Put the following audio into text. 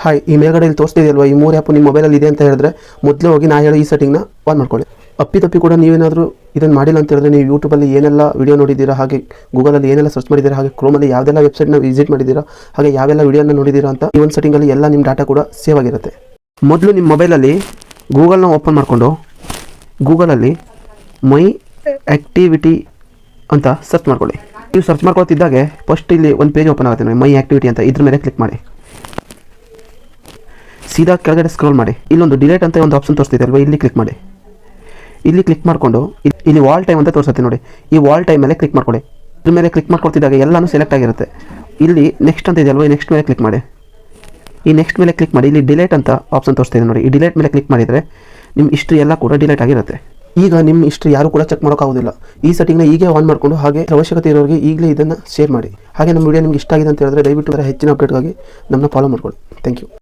Hi, ಈ ಮೇಲ್ಗಡೆ ಇಲ್ಲಿ ತೋರಿಸ್ತಿದೆಯಲ್ವಾ, ಈ 3 ಆ್ಯಪ್ ನಿಮ್ಮ ಮೊಬೈಲಲ್ಲಿ ಇದೆ ಅಂತ ಹೇಳಿದ್ರೆ ಮೊದಲು ಹೋಗಿ ನಾ ಹೇಳೋ ಈ ಸೆಟ್ಟಿಂಗ್ನ ಆನ್ ಮಾಡ್ಕೊಳ್ಳಿ. ಅಪ್ಪಿತಪ್ಪಿ ಕೂಡ ನೀವೇನಾದರೂ ಇದನ್ನು ಮಾಡಿಲ್ಲ ಅಂತ ಹೇಳಿದ್ರೆ ನೀವು ಯೂಟ್ಯೂಬಲ್ಲಿ ಏನೆಲ್ಲ ವೀಡಿಯೋ ನೋಡಿದ್ದೀರಾ, ಹಾಗೆ ಗೂಗಲಲ್ಲಿ ಏನೆಲ್ಲ ಸರ್ಚ್ ಮಾಡಿದ್ದೀರಾ, ಹಾಗೆ ಕ್ರೋಮಲ್ಲಿ ಯಾವುದೆಲ್ಲ ವೆಬ್ಸೈಟ್ನ ವಿಸಿಟ್ ಮಾಡಿದ್ದೀರಾ, ಹಾಗೆ ಯಾವೆಲ್ಲ ವೀಡಿಯೋನ ನೋಡಿದ್ದೀರಾ ಅಂತ ಈ ಒಂದು ಸೆಟ್ಟಿಂಗಲ್ಲಿ ಎಲ್ಲ ನಿಮ್ಮ ಡಾಟಾ ಕೂಡ ಸೇವ್ ಆಗಿರುತ್ತೆ. ಮೊದಲು ನಿಮ್ಮ ಮೊಬೈಲಲ್ಲಿ ಗೂಗಲ್ನ ಓಪನ್ ಮಾಡಿಕೊಂಡು ಗೂಗಲಲ್ಲಿ ಮೈ ಆ್ಯಕ್ಟಿವಿಟಿ ಅಂತ ಸರ್ಚ್ ಮಾಡ್ಕೊಳ್ಳಿ. ನೀವು ಸರ್ಚ್ ಮಾಡ್ಕೊಳ್ತಿದ್ದಾಗೆ ಫಸ್ಟ್ ಇಲ್ಲಿ ಒಂದು ಪೇಜ್ ಓಪನ್ ಆಗುತ್ತೆ ನೋಡಿ, ಮೈ ಆ್ಯಕ್ಟಿವಿಟಿ ಅಂತ. ಇದ್ರ ಮೇಲೆ ಕ್ಲಿಕ್ ಮಾಡಿ, ಸೀದಾ ಕೆಳಗಡೆ ಸ್ಕ್ರೋಲ್ ಮಾಡಿ. ಇಲ್ಲೊಂದು ಡಿಲೀಟ್ ಅಂತ ಒಂದು ಆಪ್ಷನ್ ತೋರಿಸ್ತಿದೆ ಅಲ್ವಾ, ಇಲ್ಲಿ ಕ್ಲಿಕ್ ಮಾಡಿ. ಇಲ್ಲಿ ಕ್ಲಿಕ್ ಮಾಡಿಕೊಂಡು ಇಲ್ಲಿ ವಾಲ್ ಟೈಮ್ ಅಂತ ತೋರಿಸುತ್ತೆ ನೋಡಿ, ಈ ವಾಲ್ ಟೈಮ್ ಮೇಲೆ ಕ್ಲಿಕ್ ಮಾಡ್ಕೊಳ್ಳಿ. ಇದ್ರ ಮೇಲೆ ಕ್ಲಿಕ್ ಮಾಡ್ಕೊಳ್ತಿದ್ದಾಗ ಎಲ್ಲನೂ ಸೆಲೆಕ್ಟ್ ಆಗಿರುತ್ತೆ. ಇಲ್ಲಿ ನೆಕ್ಸ್ಟ್ ಅಂತ ಇದೆ ಅಲ್ವಾ, ಈ ನೆಕ್ಸ್ಟ್ ಮೇಲೆ ಕ್ಲಿಕ್ ಮಾಡಿ. ಈ ನೆಕ್ಸ್ಟ್ ಮೇಲೆ ಕ್ಲಿಕ್ ಮಾಡಿ, ಇಲ್ಲಿ ಡಿಲೀಟ್ ಅಂತ ಆಪ್ಷನ್ ತೋರಿಸ್ತಿದೆ ನೋಡಿ, ಈ ಡಿಲೀಟ್ ಮೇಲೆ ಕ್ಲಿಕ್ ಮಾಡಿದರೆ ನಿಮ್ಮ ಹಿಸ್ಟ್ರಿ ಎಲ್ಲ ಕೂಡ ಡಿಲೀಟ್ ಆಗಿರುತ್ತೆ. ಈಗ ನಿಮ್ಮ ಹಿಸ್ಟ್ರಿ ಯಾರು ಕೂಡ ಚೆಕ್ ಮಾಡೋಕ್ಕಾಗೋದಿಲ್ಲ. ಈ ಸೆಟ್ಟಿಂಗ್ನ ಈಗೇ ಆನ್ ಮಾಡಿಕೊಂಡು ಹಾಗೆ ಅವಶ್ಯಕತೆ ಇರೋರಿಗೆ ಈಗಲೇ ಇದನ್ನು ಶೇರ್ ಮಾಡಿ. ಹಾಗೆ ನಮ್ಮ ವಿಡಿಯೋ ನಿಮ್ಗೆ ಇಷ್ಟ ಆಗಿದೆ ಅಂತ ಹೇಳಿದ್ರೆ ದಯವಿಟ್ಟು ಹೆಚ್ಚಿನ ಅಪ್ಡೇಟ್ಗಾಗಿ ನಮ್ಮನ್ನ ಫಾಲೋ ಮಾಡ್ಕೊಳ್ಳಿ. Thank you.